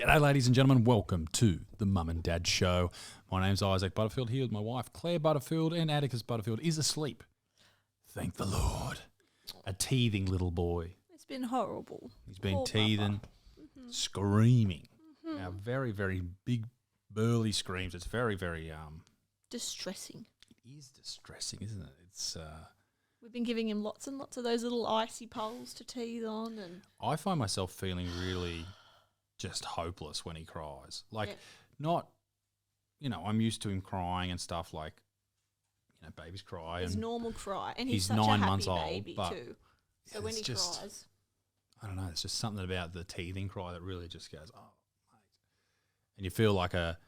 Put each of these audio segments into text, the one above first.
G'day, ladies and gentlemen. Welcome to the Mum and Dad Show. My name's Isaac Butterfield. Here with my wife, Claire Butterfield, and Atticus Butterfield is asleep. Thank the Lord. A teething little boy. It's been horrible. He's been Poor teething, screaming. Now, very, very big, burly screams. It's very, very distressing. It is distressing, isn't it? It's. We've been giving him lots and lots of those little icy poles to teeth on, and I find myself feeling really just hopeless when he cries. Like, not, I'm used to him crying and stuff like, babies cry. his and normal cry, and he's he's such 9 a happy months old, baby but too. So when he cries, I don't know, it's just something about the teething cry that really just goes, oh, mate. And you feel like a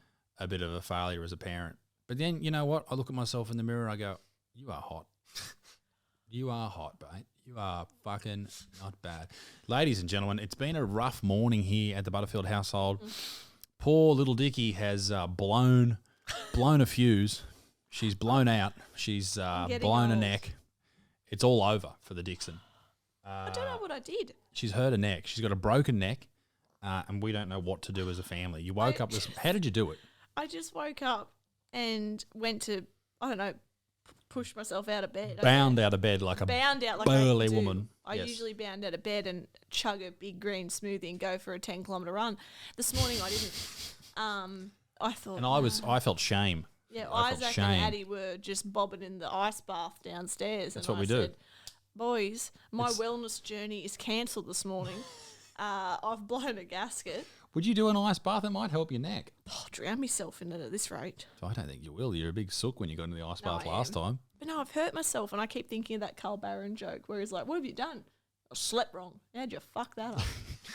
bit of a failure as a parent. But then, you know what? I look at myself in the mirror and I go, you are hot. You are hot, mate. You are fucking not bad. Ladies and gentlemen, it's been a rough morning here at the Butterfield household. Poor little Dickie has blown a fuse. She's blown out. She's blown a neck. It's all over for the Dixon. I don't know what I did. She's hurt a neck. She's got a broken neck, and we don't know what to do as a family. You woke up this. How did you do it? I just woke up and went to, push myself out of bed. Bound out of bed like a burly woman. I usually bound out of bed and chug a big green smoothie and go for a 10-kilometre run. This morning I didn't. I thought, and I felt shame. Yeah, Isaac and Addie were just bobbing in the ice bath downstairs. That's and what we said, do. Boys, my wellness journey is cancelled this morning. I've blown a gasket. Would you do an ice bath? It might help your neck. Oh, drown myself in it at this rate. So I don't think you will. You're a big sook when you got into the ice bath last time. But no, I've hurt myself, and I keep thinking of that Carl Barron joke where he's like, what have you done? I slept wrong. How'd you fuck that up?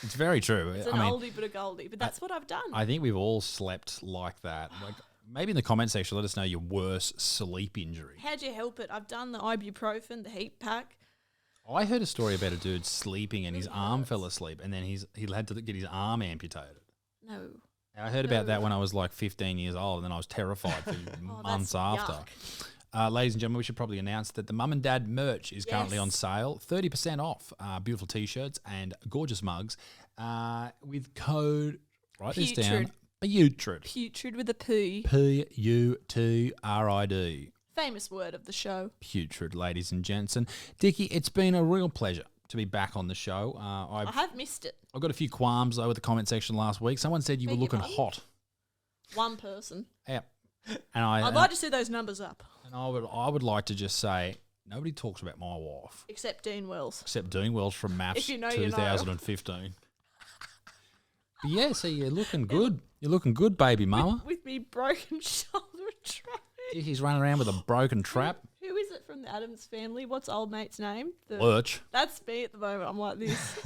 It's very true. It's an oldie but a goldie, but that's what I've done. I think we've all slept like that. Like, maybe in the comment section, let us know your worst sleep injury. How'd you help it? I've done the ibuprofen, the heat pack. I heard a story about a dude sleeping and his arm fell asleep, and then he had to get his arm amputated. No. And I heard about that when I was like 15 years old, and then I was terrified for months after. Ladies and gentlemen, we should probably announce that the Mum and Dad merch is currently on sale. 30% off. Beautiful T-shirts and gorgeous mugs with code, write this down, Putrid. Putrid with a P. Putrid. Famous word of the show. Putrid, ladies and gents. And Dickie, it's been a real pleasure to be back on the show. I have missed it. I've got a few qualms, though, with the comment section last week. Someone said you were looking hot. One person. Yeah. And I'd like to see those numbers up. And I would like to just say, nobody talks about my wife. Except Dean Wells. Except Dean Wells from Maths If you know, 2015. But yeah, so you're looking good. You're looking good, baby mama. With me broken shoulder trap. He's running around with a broken trap. Who is it from the Addams family? What's old mate's name? Lurch. That's me at the moment. I'm like this.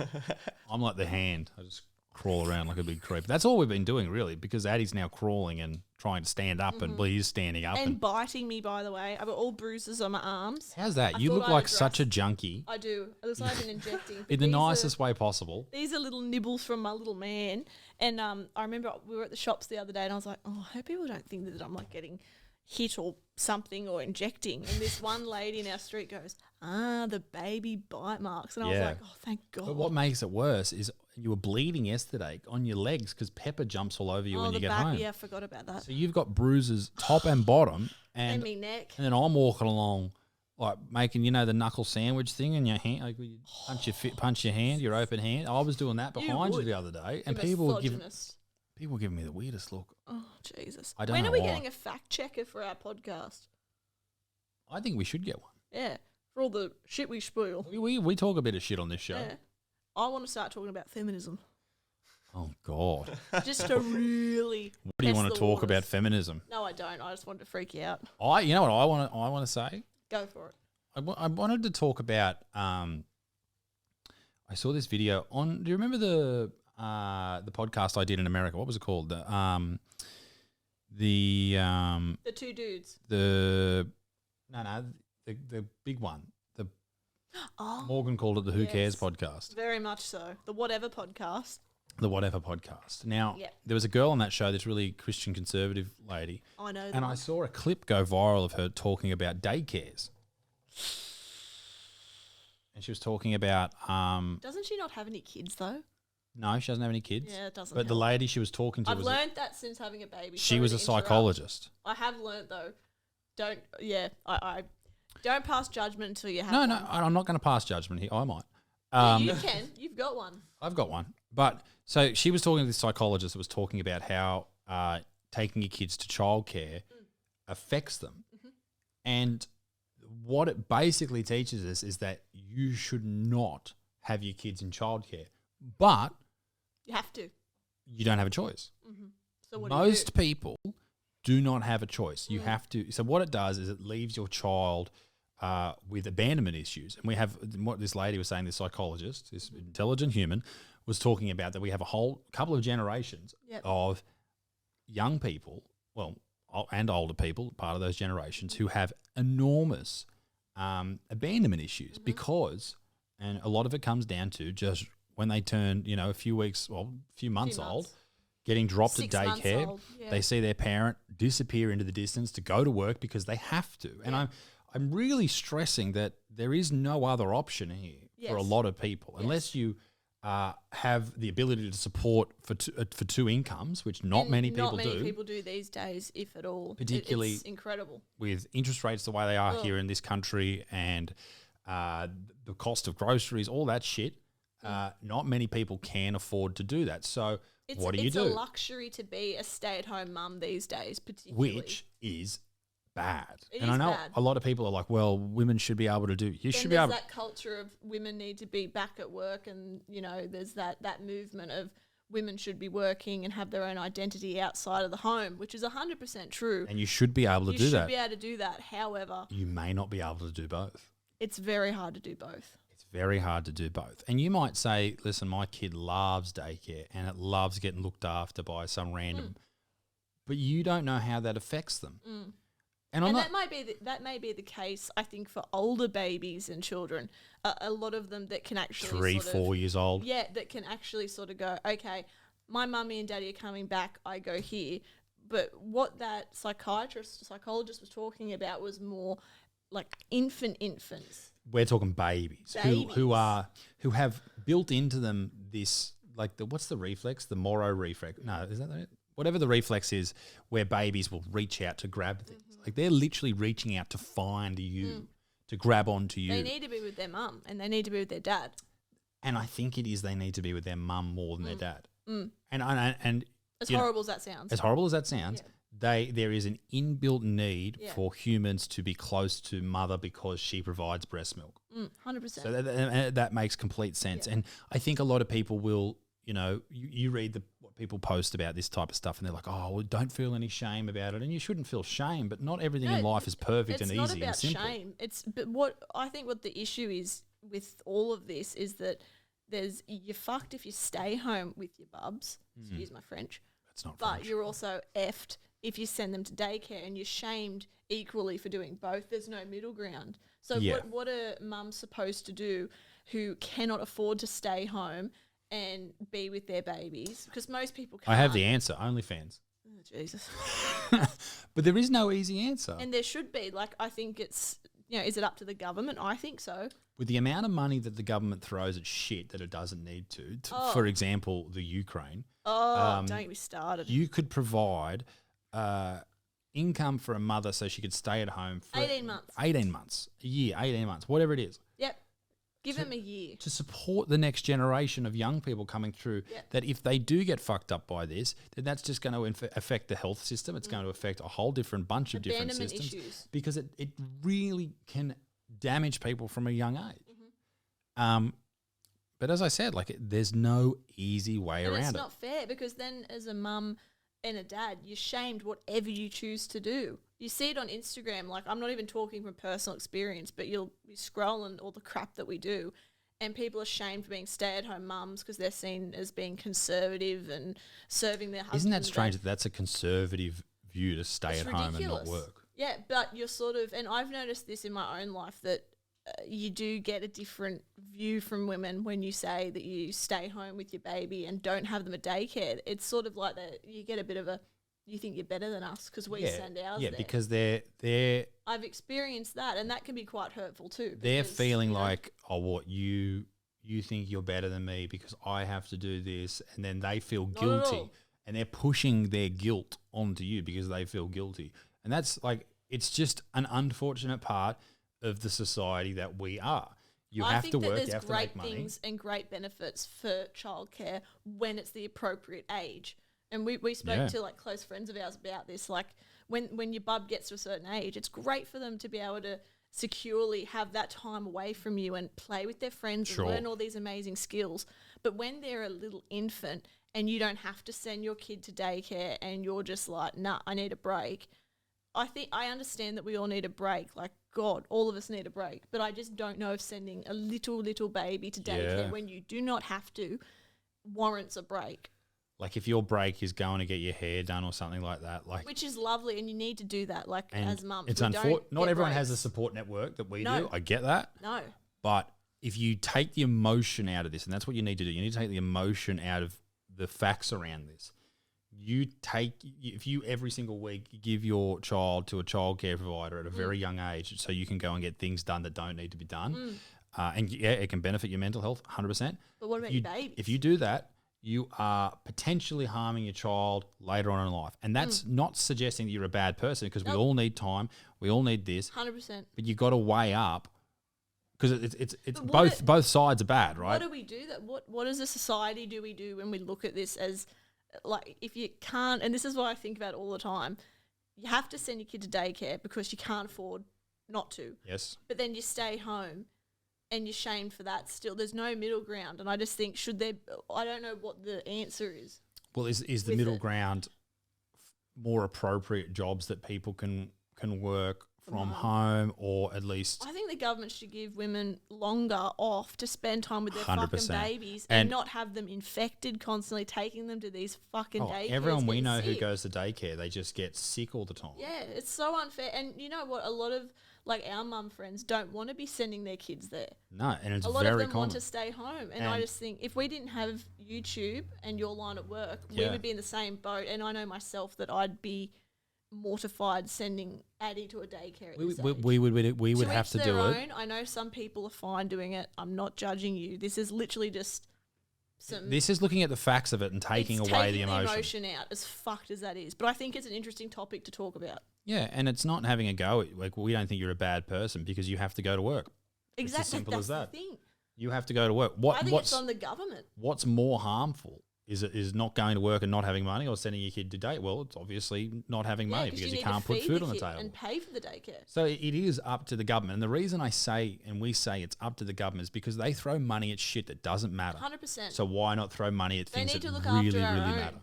I'm like the hand. I just crawl around like a big creep. That's all we've been doing, really, because Addie's now crawling and trying to stand up, and he's standing up. And biting me, by the way. I've got all bruises on my arms. How's that? You look like such a junkie. I do. It looks like I've been injecting. In the nicest way possible. These are little nibbles from my little man. And I remember we were at the shops the other day, and I was like, oh, I hope people don't think that I'm like getting hit or something or injecting. And this one lady in our street goes, the baby bite marks. And I was like, oh, thank God. But what makes it worse is you were bleeding yesterday on your legs because Pepper jumps all over you when you get home. Yeah, I forgot about that. So you've got bruises top and bottom. And me neck. And then I'm walking along like making, the knuckle sandwich thing in your hand. Like you punch your hand, your open hand. I was doing that behind you the other day. And people were giving me the weirdest look. Oh, Jesus. I don't know when are we why. getting a fact checker for our podcast? I think we should get one. Yeah. For all the shit we spoil. We talk a bit of shit on this show. Yeah. I want to start talking about feminism. Oh, God. Just to really What do you want to talk about feminism? No, I don't. I just wanted to freak you out. You know what I want to say? Go for it. I wanted to talk about I saw this video on, do you remember the podcast I did in America? What was it called? The two dudes. The big one. Morgan called it the Who Cares podcast. Very much so. The Whatever podcast. The Whatever podcast. Now, there was a girl on that show, this really Christian conservative lady. I know that. And I saw a clip go viral of her talking about daycares. And she was talking about... Doesn't she not have any kids, though? No, she doesn't have any kids. Yeah, it doesn't But the help. lady she was talking to I've was learned that since having a baby. she Sorry was to a interrupt. psychologist. I have learned though. I don't pass judgment until you have No, one. no, I'm not going to pass judgment here. I might. Yeah, you can. You've got one. I've got one. But so she was talking to this psychologist that was talking about how taking your kids to childcare affects them. Mm-hmm. And what it basically teaches us is that you should not have your kids in childcare, but You have to. you don't have a choice. Mm-hmm. So what Most people do not have a choice. You have to. So what it does is it leaves your child with abandonment issues. And we have what this lady was saying, this psychologist, this intelligent human, was talking about that we have a whole couple of generations of young people, well, and older people, part of those generations, who have enormous abandonment issues because, and a lot of it comes down to just when they turn, a few weeks, well, a few months old, getting dropped at 6 months daycare, old, yeah. they see their parent disappear into the distance to go to work because they have to. And I'm really stressing that there is no other option here for a lot of people, unless you have the ability to support for two incomes, which not many people do. Not many people do these days, if at all. Particularly it's incredible. With interest rates the way they are here in this country and the cost of groceries, all that shit, not many people can afford to do that. So what do you do? It's a luxury to be a stay-at-home mum these days, particularly. Which is bad. It and is I know bad. a lot of people are like, well, women should be able to do. You should be There's able. that culture of women need to be back at work, and there's that movement of women should be working and have their own identity outside of the home, which is 100% true. And you should be able to do that. You should be able to do that. However, you may not be able to do both. it's very hard to do both. It's very hard to do both. And you might say, listen, my kid loves daycare and it loves getting looked after by some random, but you don't know how that affects them. And that may be the case, I think, for older babies and children. A lot of them that can actually 3-4 years old. Yeah, that can actually sort of go, okay, my mummy and daddy are coming back, I go here. But what that psychologist was talking about was more like infants. We're talking babies. Who have built into them this, like, what's the reflex? The Moro reflex. No, is that it? Whatever the reflex is, where babies will reach out to grab things. Like, they're literally reaching out to find you, to grab onto you. They need to be with their mum and they need to be with their dad. And I think it is they need to be with their mum more than their dad. And as horrible as that sounds. As horrible as that sounds, there is an inbuilt need for humans to be close to mother because she provides breast milk. 100%. So that makes complete sense. And I think a lot of people will, you read what people post about this type of stuff and they're like, oh, well, don't feel any shame about it. And you shouldn't feel shame, but not everything in life is perfect and easy and simple. It's not about shame. But what the issue is with all of this is that you're fucked if you stay home with your bubs. Excuse my French. That's not But French. you're also effed if you send them to daycare, and you're shamed equally for doing both. There's no middle ground. So what are mums supposed to do who cannot afford to stay home and be with their babies? Because most people can't. I have the answer, OnlyFans. Oh, Jesus. But there is no easy answer. And there should be. Like, I think it's, is it up to the government? I think so. With the amount of money that the government throws at shit that it doesn't need to for example, the Ukraine. Don't get me started. You could provide income for a mother so she could stay at home for 18 months. 18 months, a year, 18 months, whatever it is. Yep. Give them a year. To support the next generation of young people coming through, that if they do get fucked up by this, then that's just going to affect the health system. It's going to affect a whole different bunch of different systems. Issues. Because it really can damage people from a young age. But as I said, there's no easy way around it. It's not fair, because then as a mum and a dad, you're shamed whatever you choose to do. You see it on Instagram. Like, I'm not even talking from personal experience, but you'll be scrolling all the crap that we do, and people are shamed for being stay-at-home mums because they're seen as being conservative and serving their husband. Isn't that strange that that's a conservative view to stay at home and not work? Yeah, but you're sort of, and I've noticed this in my own life, that you do get a different view from women when you say that you stay home with your baby and don't have them at daycare. It's sort of like that you get a bit of a, you think you're better than us because we send ours there. Yeah, because they're I've experienced that, and that can be quite hurtful too. They're feeling like, oh, what, you you think you're better than me because I have to do this, and then they feel Not at guilty, all. and they're pushing their guilt onto you because they feel guilty. And that's like, it's just an unfortunate part of the society that we are. You I have think to that work, there's you have to great make money. things and great benefits for childcare when it's the appropriate age. And we spoke Yeah. to like close friends of ours about this. Like when your bub gets to a certain age, it's great for them to be able to securely have that time away from you and play with their friends Sure. and learn all these amazing skills. But when they're a little infant and you don't have to send your kid to daycare and you're just like, nah, I need a break. I understand that we all need a break. Like, God, all of us need a break. But I just don't know if sending a little baby to daycare Yeah. when you do not have to warrants a break. Like if your break is going to get your hair done or something like that, like, Which is lovely, and you need to do that, like, and as mums. it's We unfortunate. don't Not get everyone has breaks. a support network that we No. do. I get that. No. But if you take the emotion out of this, and that's what you need to do, you need to take the emotion out of the facts around this. If you every single week give your child to a childcare provider at a very young age so you can go and get things done that don't need to be done, and yeah, it can benefit your mental health 100%. But what about you, your babies? If you do that, you are potentially harming your child later on in life. And that's not suggesting that you're a bad person, because we Nope. all need time, we all need this, 100%. but you got to weigh up, because it's But what both sides are bad, What right? do we do that? What as a society do we do when we look at this as, like, if you can't, and this is what I think about all the time, you have to send your kid to daycare because you can't afford not to, Yes. but then you stay home and you're shamed for that still. There's no middle ground, and I just think, I don't know what the answer is. Well, is the with middle it. ground more appropriate jobs that people can work from home, or at least I think the government should give women longer off to spend time with their fucking 100%. babies and And- not have them infected constantly, taking them to these fucking daycares. everyone we getting know who sick. goes to daycare, they just get sick all the time. Yeah, it's so unfair. And you know what? A lot of, like, our mum friends don't want to be sending their kids there. No, and it's A lot very of them common. want to stay home. And I And- just think if we didn't have YouTube and your line at work, we Yeah. would be in the same boat. And I know myself that I'd be mortified sending Addie to a daycare at this age. we would have each to their do it. own. I know some people are fine doing it. I'm not judging you. This is literally just some... This is looking at the facts of it and taking it's away taking the emotion. out, as fucked as that is. But I think it's an interesting topic to talk about. Yeah, and it's not having a go. Like, we don't think you're a bad person because you have to go to work. Exactly. as simple That's as that. the thing. You have to go to work. I think it's on the government. What's more harmful? Is not going to work and not having money, or sending your kid to date? Well, it's obviously not having money, because you need can't to put feed food on the kid table. and pay for the daycare. So it is up to the government. And the reason I say, and we say it's up to the government, is because they throw money at shit that doesn't matter. 100%. So why not throw money at They things need that to look really, after really our own. matter?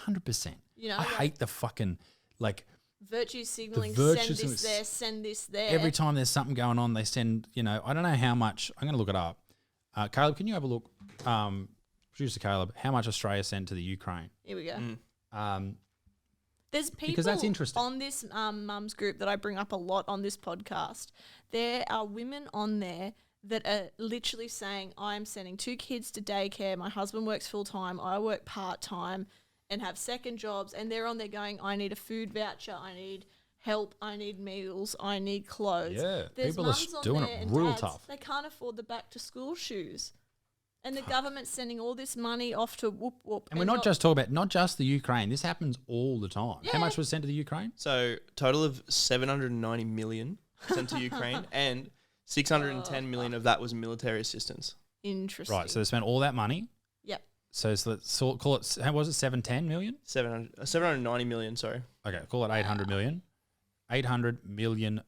100%. You know, I like- hate the fucking, like, Virtue signaling, virtue send this signal- there, send this there. every time there's something going on, they send, I don't know how much, I'm going to look it up. Caleb, can you have a look, producer Caleb, how much Australia sent to the Ukraine? Here we go. Um, There's people Because that's interesting. on this mums group that I bring up a lot on this podcast. There are women on there that are literally saying, I'm sending 2 kids to daycare. My husband works full time. I work part time and have second jobs. And they're on there going, I need a food voucher. I need help. I need meals. I need clothes. Yeah, There's people are mums on doing there it and real dads, tough. They can't afford the back to school shoes. And the government's sending all this money off to whoop whoop. and we're not just talking about, not just the Ukraine. This happens all the time. Yeah. How much was sent to the Ukraine? So total of 790 million sent to Ukraine, and 610 million of that was military assistance. Interesting. Right, so they spent all that money. Yep. So let's call it, how was it, 710 million? 790 million, sorry. Okay, call it 800 million. $800 million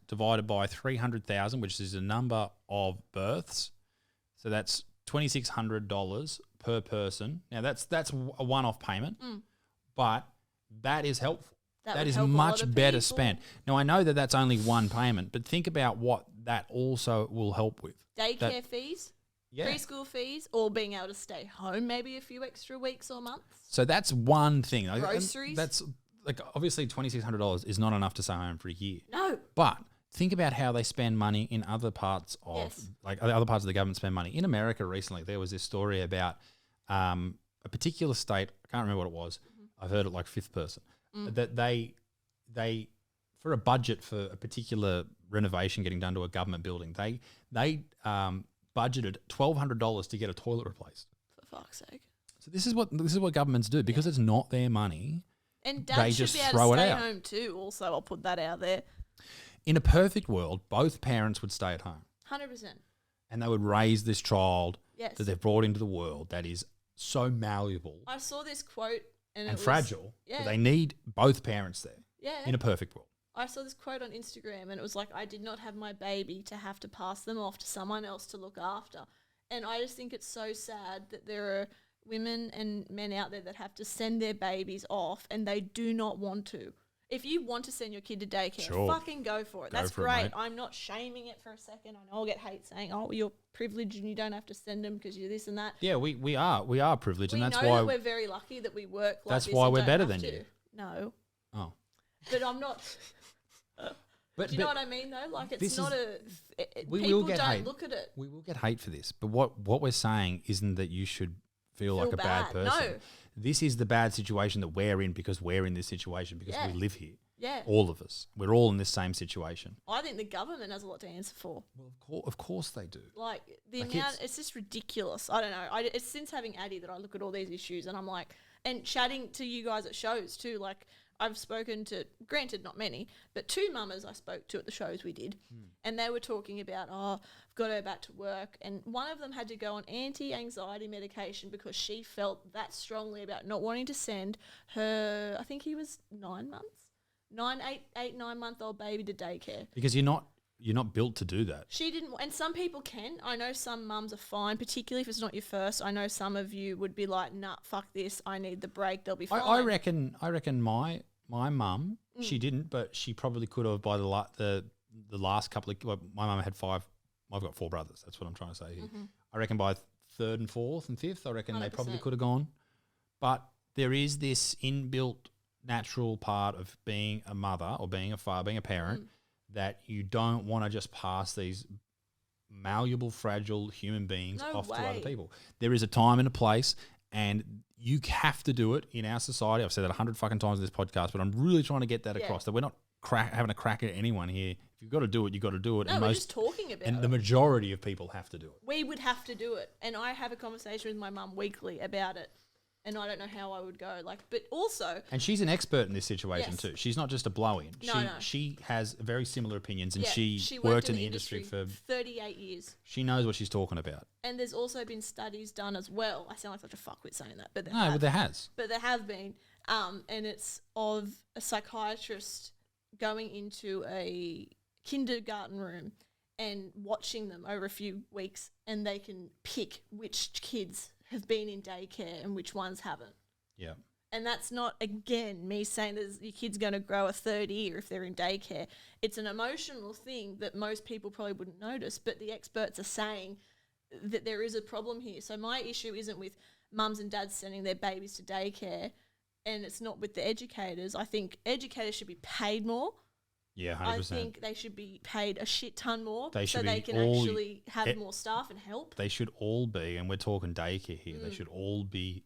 divided by 300,000, which is the number of births. So that's $2,600 per person. Now that's a one-off payment, but that is helpful. That That would is help a lot much of better people. spent. Now I know that that's only one payment, but think about what that also will help with. Daycare fees, Yeah. preschool fees, or being able to stay home maybe a few extra weeks or months. So that's one thing. And Groceries. That's like, obviously $2,600 is not enough to stay home for a year. No. But think about how they spend money in other parts of, Yes. like other parts of the government spend money. In America recently, there was this story about a particular state. I can't remember what it was. I've heard it like fifth person. That they for a budget for a particular renovation getting done to a government building, they budgeted $1,200 to get a toilet replaced. For fuck's sake. So this is what governments do because it's not their money. And They dad should just be able throw to it stay out. home too. Also, I'll put that out there. In a perfect world, both parents would stay at home 100%. and they would raise this child Yes. that they've brought into the world that is so malleable I saw this quote and it and was, fragile yeah. that they need both parents there Yeah. in a perfect world. I saw this quote on Instagram and it was like, I did not have my baby to have to pass them off to someone else to look after. And I just think it's so sad that there are women and men out there that have to send their babies off and they do not want to. If you want to send your kid to daycare, Sure. fucking go for it. Go That's for it, great. mate. I'm not shaming it for a second. I know I'll get hate saying, oh, you're privileged and you don't have to send them because you're this and that. Yeah, we are privileged, We and that's know why that we're very lucky that we work like That's this why and we're don't better have than to. you. No. oh. But I'm not... But, Do you know what I mean, though? Like, it's this not we people will get don't hate. look at it. we will get hate for this. But what we're saying isn't that you should feel like a bad person. No. This is the bad situation that we're in because we're in this situation because Yeah. we live here. Yeah. All of us. We're all in this same situation. I think the government has a lot to answer for. Well, of course they do. Like, the Like, amount, it's just ridiculous. I don't know. It's since having Addie that I look at all these issues and I'm like, and chatting to you guys at shows too. Like, I've spoken to, granted not many, but 2 mamas I spoke to at the shows we did. And they were talking about, oh, I've got to go back to work. And one of them had to go on anti-anxiety medication because she felt that strongly about not wanting to send her, I think he was 9 months, 9-month-old baby to daycare. Because you're not built to do that. She didn't, and some people can. I know some mums are fine, particularly if it's not your first. I know some of you would be like, nah, fuck this, I need the break, they'll be fine. I reckon my mum, she didn't, but she probably could have by the last couple of. Well, my mum had 5. I've got 4 brothers. That's what I'm trying to say here. I reckon by 3rd and 4th and 5th, I reckon they probably 100%. could have gone. But there is this inbuilt natural part of being a mother or being a father, being a parent, that you don't want to just pass these malleable, fragile human beings No off to other way. people. There is a time and a place, and you have to do it in our society. I've said that 100 fucking times in this podcast, but I'm really trying to get that Yeah. across, that we're not having a crack at anyone here. If you've got to do it, you've got to do it. No, and we're just talking about and it. the majority of people have to do it. We would have to do it. And I have a conversation with my mum weekly about it. And I don't know how I would go. Like, but also, And she's an expert in this situation Yes. too. She's not just a blow-in. No. She has very similar opinions, and yeah, she worked worked in the industry for. 38 years. She knows what she's talking about. And there's also been studies done as well. I sound like such a fuckwit saying that, but there No, have. but there has. But there have been, and it's of a psychiatrist going into a kindergarten room and watching them over a few weeks, and they can pick which kids have been in daycare and which ones haven't. Yeah. And that's not, again, me saying that your kid's going to grow a third ear if they're in daycare. It's an emotional thing that most people probably wouldn't notice, but the experts are saying that there is a problem here. So my issue isn't with mums and dads sending their babies to daycare, and it's not with the educators. I think educators should be paid more. Yeah, 100%. I think they should be paid a shit ton more They so should they be can all- actually have more staff and help. They should all be, and we're talking daycare here. They should all be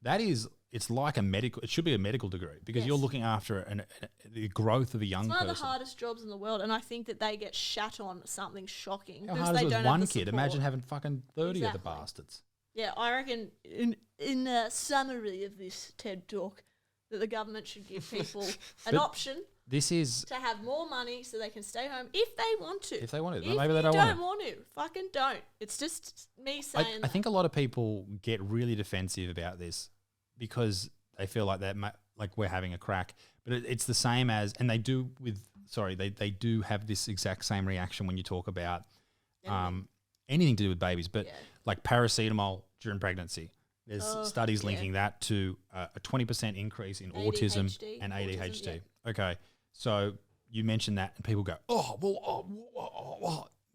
that is. It's like a medical. It should be a medical degree because Yes. you're looking after the growth of a young It's one person. of the hardest jobs in the world, and I think that they get shat on something shocking How because hard is they it don't with have one the kid? support. Imagine having fucking 30 of the Exactly. bastards. Yeah, I reckon in a summary of this TED talk that the government should give people an But option This is to have more money so they can stay home if they want to. if they want to. If Maybe you they don't want to. want to, fucking don't. It's just me saying I think a lot of people get really defensive about this because they feel like like we're having a crack. But it's the same as, and they do they do have this exact same reaction when you talk about anything to do with babies. But Yeah. like paracetamol during pregnancy, there's Oh, studies yeah. linking that to a 20% increase in autism ADHD, and ADHD. autism, Okay, so you mentioned that, and people go,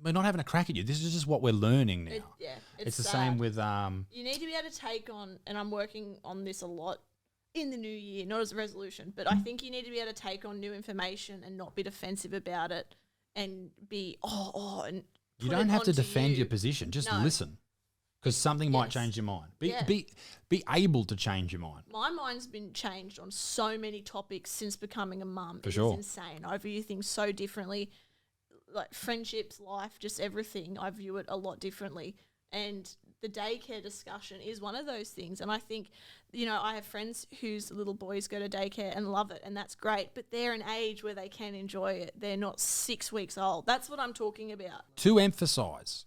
we're not having a crack at you. This is just what we're learning now. It's the same sad. with You need to be able to take on, and I'm working on this a lot in the new year, not as a resolution, but I think you need to be able to take on new information and not be defensive about it and be, and you put don't it have to onto defend you. your position. Just No. listen, because something might Yes. change your mind. Yeah. Be able to change your mind. My mind's been changed on so many topics since becoming a mum. For It is sure. insane. I view things so differently. like friendships, life, just everything. I view it a lot differently. And the daycare discussion is one of those things. And I think, I have friends whose little boys go to daycare and love it, and that's great. But they're an age where they can enjoy it. They're not 6 weeks old. That's what I'm talking about. To emphasise,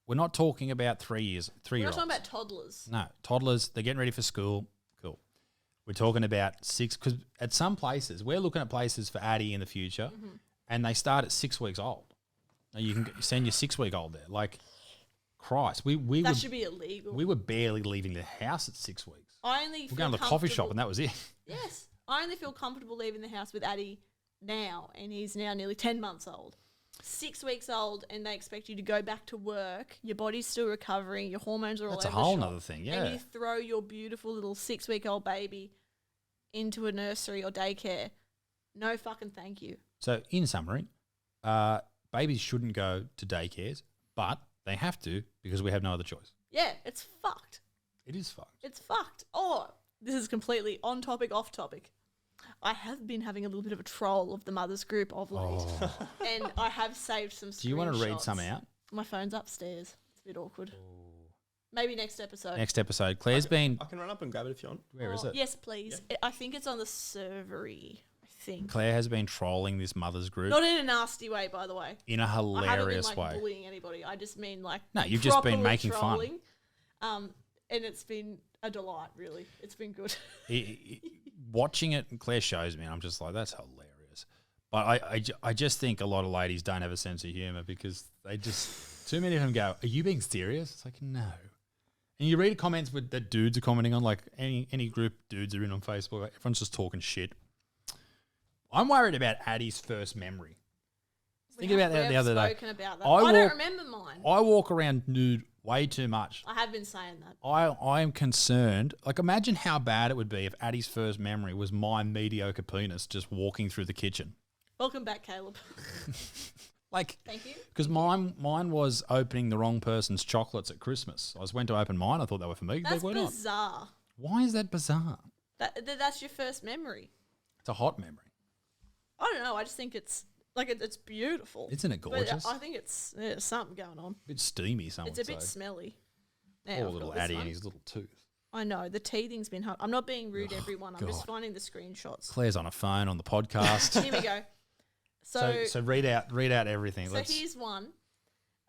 we're not talking about 3 years, We're three-year-olds. not talking about toddlers. No, toddlers, they're getting ready for school. Cool. We're talking about 6, because at some places, we're looking at places for Addie in the future, and they start at 6 weeks old. Now you can send your 6-week-old there. Like, Christ, That should be illegal. we were barely leaving the house at 6 weeks. I only We're going to the coffee shop, and that was it. Yes. I only feel comfortable leaving the house with Addie now, and he's now nearly 10 months old. 6 weeks old, and they expect you to go back to work. Your body's still recovering. Your hormones are all That's over a whole the shop, nother thing, yeah. And you throw your beautiful little 6-week-old baby into a nursery or daycare. No fucking thank you. So, in summary, babies shouldn't go to daycares, but they have to because we have no other choice. Yeah, it's fucked. It is fucked. It's fucked. Oh, this is completely on topic, off topic. I have been having a little bit of a troll of the mothers group of late, and I have saved some screenshots. Do you want to read some out? My phone's upstairs. It's a bit awkward. Maybe next episode. Next episode. Claire's been... I can run up and grab it if you want. Where is it? Yes, please. I think it's on the servery. I think. Claire has been trolling this mothers group Not in a nasty way, by the way. in a I haven't been hilarious like way. bullying anybody. I just mean like No, you've just been properly making fun. trolling. And it's been a delight, really. It's been good. Watching it, Claire shows me, and I'm just like, that's hilarious. But I just think a lot of ladies don't have a sense of humour because they just, too many of them go, are you being serious? It's like, no. And you read comments that dudes are commenting on, like any group dudes are in on Facebook, like, everyone's just talking shit. I'm worried about Addie's first memory. Thinking about that the other day. Spoken about that. I don't remember mine. I walk around nude way too much. I have been saying that. I am concerned. Like, imagine how bad it would be if Addie's first memory was my mediocre penis just walking through the kitchen. Welcome back, Caleb. Like, Thank you. because mine was opening the wrong person's chocolates at Christmas. I went to open mine. I thought they were for me. That's they were not. bizarre. Why is that bizarre? That's your first memory. It's a hot memory. I don't know. I just think it's like it's beautiful. Isn't it But gorgeous? I think there's something going on. A bit steamy, some It's would a bit say. smelly. Now Poor I've little got this Addie one. and his little tooth. I know the teething's been hard. I'm not being rude, everyone. I'm just God. finding the screenshots. Claire's on a phone on the podcast. Here we go. So read out everything. So here's one.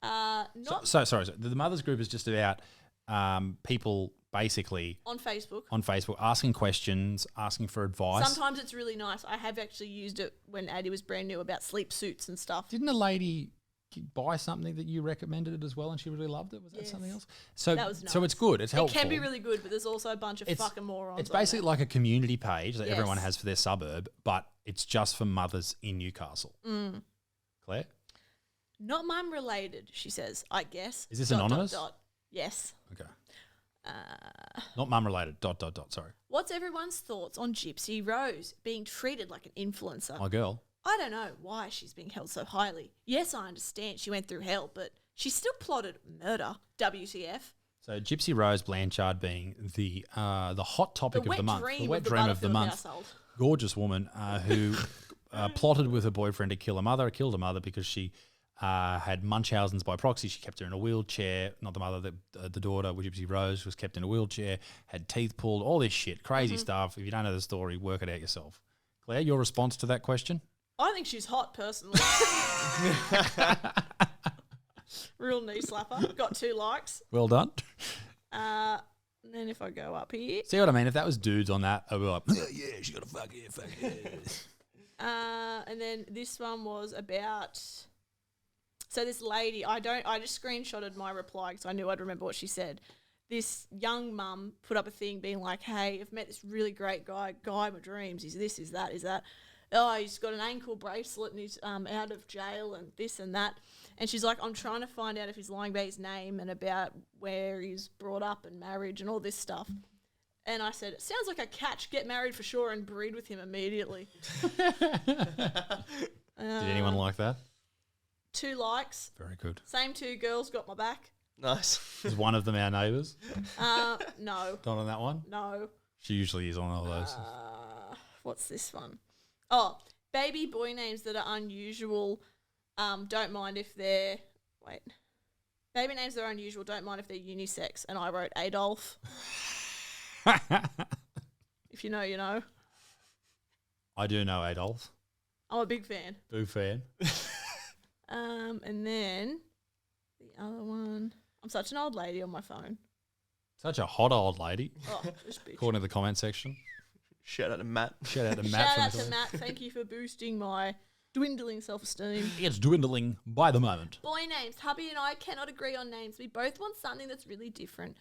Not Sorry. The mothers group is just about people basically on Facebook. on Facebook asking questions, asking for advice. Sometimes it's really nice. I have actually used it when Addie was brand new about sleep suits and stuff. Didn't a lady buy something that you recommended it as well and she really loved it? Was that Yes. something else? So That was so nice. it's good. It's helpful. It can be really good, but there's also a bunch of It's- fucking morons. It's on basically there. like a community page that Yes. everyone has for their suburb, but it's just for mothers in Newcastle. Claire? Not mum related, she says, I guess. Is this anonymous? Yes. Okay. Not mum related. ... Sorry. What's everyone's thoughts on Gypsy Rose being treated like an influencer? My girl. I don't know why she's being held so highly. Yes, I understand she went through hell, but she still plotted murder. WTF. So Gypsy Rose Blanchard being the hot topic of the month, the wet dream of the Butterfield month, household. gorgeous woman who plotted with her boyfriend to kill her mother, killed her mother because she had Munchausen's by proxy. She kept her in a wheelchair. Not the mother, the daughter, Gypsy Rose, was kept in a wheelchair, had teeth pulled, all this shit, crazy stuff. If you don't know the story, work it out yourself. Claire, your response to that question? I think she's hot, personally. Real knee slapper. Got 2 likes. Well done. And then if I go up here. See what I mean? If that was dudes on that, I'd be like, yeah, she got a fuck yeah. And then this one was about. So this lady, I just screenshotted my reply because I knew I'd remember what she said. This young mum put up a thing being like, hey, I've met this really great guy of my dreams. He's this, he's that, he's that. Oh, he's got an ankle bracelet and he's out of jail and this and that. And she's like, I'm trying to find out if he's lying about his name and about where he's brought up and marriage and all this stuff. And I said, it sounds like a catch. Get married for sure and breed with him immediately. Did anyone like that? 2 likes. Very good. Same 2 girls got my back. Nice. Is one of them our neighbours? No. Not on that one? No. She usually is on all those. What's this one? Oh, baby boy names that are unusual Don't mind if they're baby names are unusual. Don't mind if they're unisex. And I wrote Adolf. If you know, you know. I do know Adolf. I'm a big fan. Big fan. And then the other one. I'm such an old lady on my phone. Such a hot old lady. Oh, this bitch. According to the comment section. Shout out to Matt. Shout out to Matt. Shout from out the to comments. Matt. Thank you for boosting my dwindling self-esteem. It's dwindling by the moment. Boy names. Hubby and I cannot agree on names. We both want something that's really different.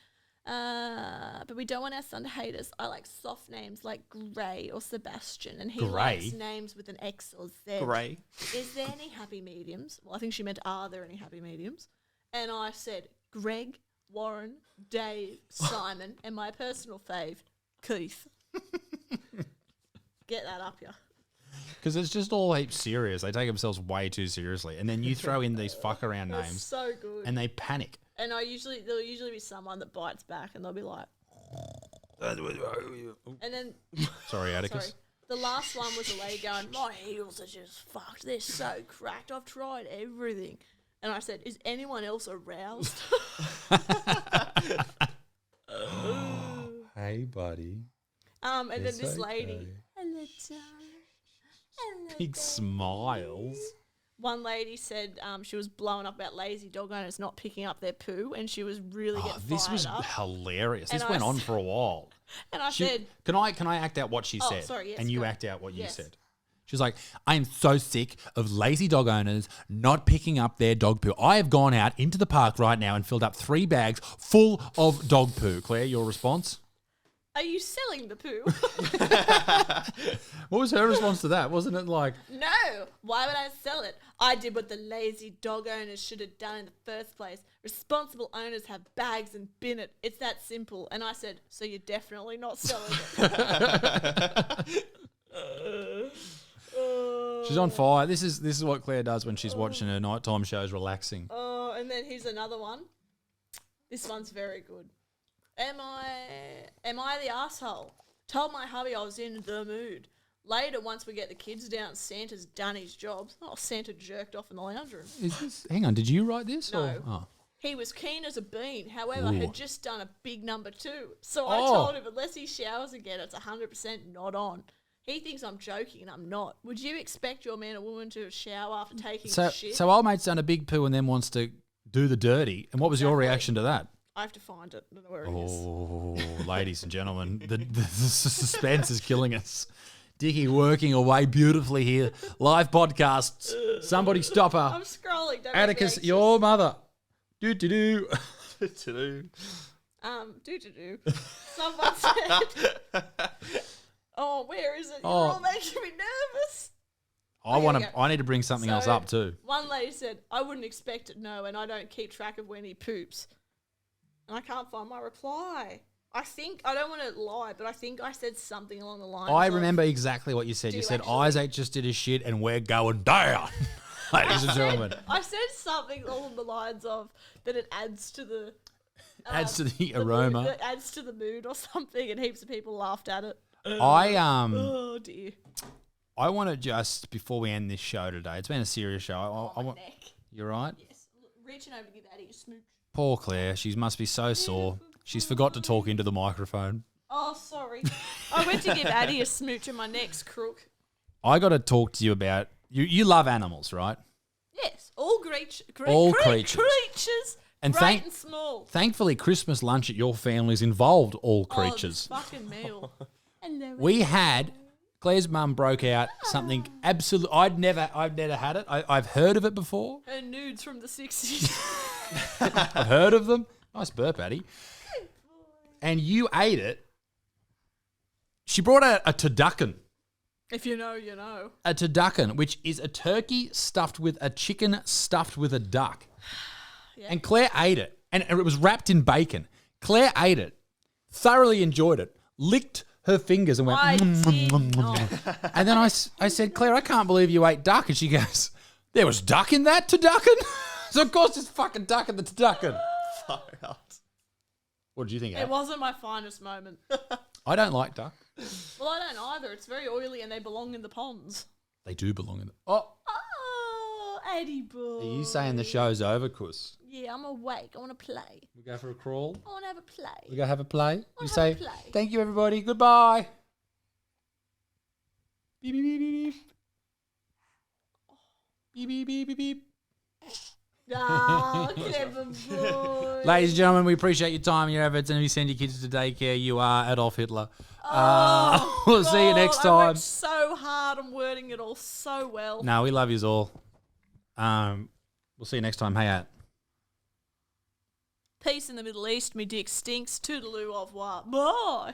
But we don't want our son to hate us. I like soft names like Gray or Sebastian. And he likes names with an X or Z. Gray. Is there any happy mediums? Well, I think she meant, are there any happy mediums? And I said, Greg, Warren, Dave, Simon, and my personal fave, Keith. Get that up, yeah. Because it's just all heaps serious. They take themselves way too seriously. And then you throw in these fuck around That's names so good. and they panic. And there'll usually be someone that bites back and they'll be like, and then, Sorry, Atticus. sorry, the last one was a lady going, my heels are just fucked. They're so cracked. I've tried everything. And I said, is anyone else aroused? Hey, buddy. And then It's this lady, okay. hello, darling. Hello, Big baby." smiles. One lady said she was blowing up about lazy dog owners not picking up their poo, and she was really Oh, getting this fired was up. hilarious. And This I went on s- for a while. And I She- said, can I act out what she Oh, said? sorry, yes, and you go. act out what you Yes. said. She's like, I am so sick of lazy dog owners not picking up their dog poo. I have gone out into the park right now and filled up 3 bags full of dog poo. Claire, your response? are you selling the poo? What was her response to that? Wasn't it like, No. Why would I sell it? I did what the lazy dog owners should have done in the first place. Responsible owners have bags and bin it. It's that simple. And I said, so you're definitely not selling it. she's on fire? This is what Claire does when she's watching her nighttime shows, relaxing. Oh, and then here's another one. This one's very good. Am I the asshole? Told my hubby I was in the mood. Later, once we get the kids down, Santa's done his job. Oh, Santa jerked off in the lounge room. Is this? Hang on, did you write this? No. Or, oh. He was keen as a bean. However, Ooh. had just done a big number 2. So I Oh. told him unless he showers again, it's 100% not on. He thinks I'm joking and I'm not. Would you expect your man or woman to shower after taking shit? So old mate's done a big poo and then wants to do the dirty. And what was your Exactly. reaction to that? I have to find it. I don't know where it is. Oh, ladies and gentlemen, the suspense is killing us. Dickie working away beautifully here. Live podcasts. Somebody stop her. I'm scrolling. Don't Atticus, make me your mother. Do. anxious. Do. Someone said, oh, where is it? You're all making me nervous. I need to bring something else So- up too. One lady said, I wouldn't expect it, no, and I don't keep track of when he poops. And I can't find my reply. I don't want to lie, but I think I said something along the lines I of, remember exactly what you said. Do You you said actually? Isaac just did his shit and we're going down. Ladies and gentlemen. I said something along the lines of that it adds to the... Adds to the mood- aroma. It adds to the mood or something, and heaps of people laughed at it. I Oh, dear. I want to just, before we end this show today, it's been a serious show. I My want, neck. you're right. Yes. Reaching over to give Addie a smooch. Poor Claire. She must be so sore. She's forgot to talk into the microphone. Oh, sorry. I went to give Addie a smooch and my neck's crook. I got to talk to you about, you love animals, right? Yes, all creatures. All creatures. Creatures, And great and small. Thankfully, Christmas lunch at your family's involved all Oh, creatures. this fucking meal. Hello. We had, Claire's mum broke out something absolute. I've never had it. I've heard of it before. Her nudes from the 60s. I've heard of them. Nice burp, Addie. And you ate it. She brought out a turducken. If you know, you know. A turducken, which is a turkey stuffed with a chicken stuffed with a duck. Yeah. And Claire ate it. And it was wrapped in bacon. Claire ate it, thoroughly enjoyed it, licked her fingers and went, I "Mm, did mm, mm, not. mm." And then I said, Claire, I can't believe you ate duck. And she goes, there was duck in that turducken? So of course there's fucking duck in the turducken. Far out. What did you think, It Ab? wasn't my finest moment. I don't like duck. Well, I don't either. It's very oily and they belong in the ponds. They do belong in the... Oh, Oh, Eddie boy. Are you saying the show's over, Kuss? Yeah, I'm awake. I want to play. We go for a crawl? I want to have a play. We go have a play? You have say, a play. thank you, everybody. Goodbye. Beep, beep, beep, beep, beep. Beep, beep, beep, beep, beep. Ah, clever boy. Ladies and gentlemen, we appreciate your time and your efforts. And if you send your kids to daycare, you are Adolf Hitler. We'll see you next I time. worked so hard on wording it all so well. No, we love yous all. We'll see you next time. Hey, at. Peace in the Middle East. Me dick stinks. Toodaloo, au revoir. Bye.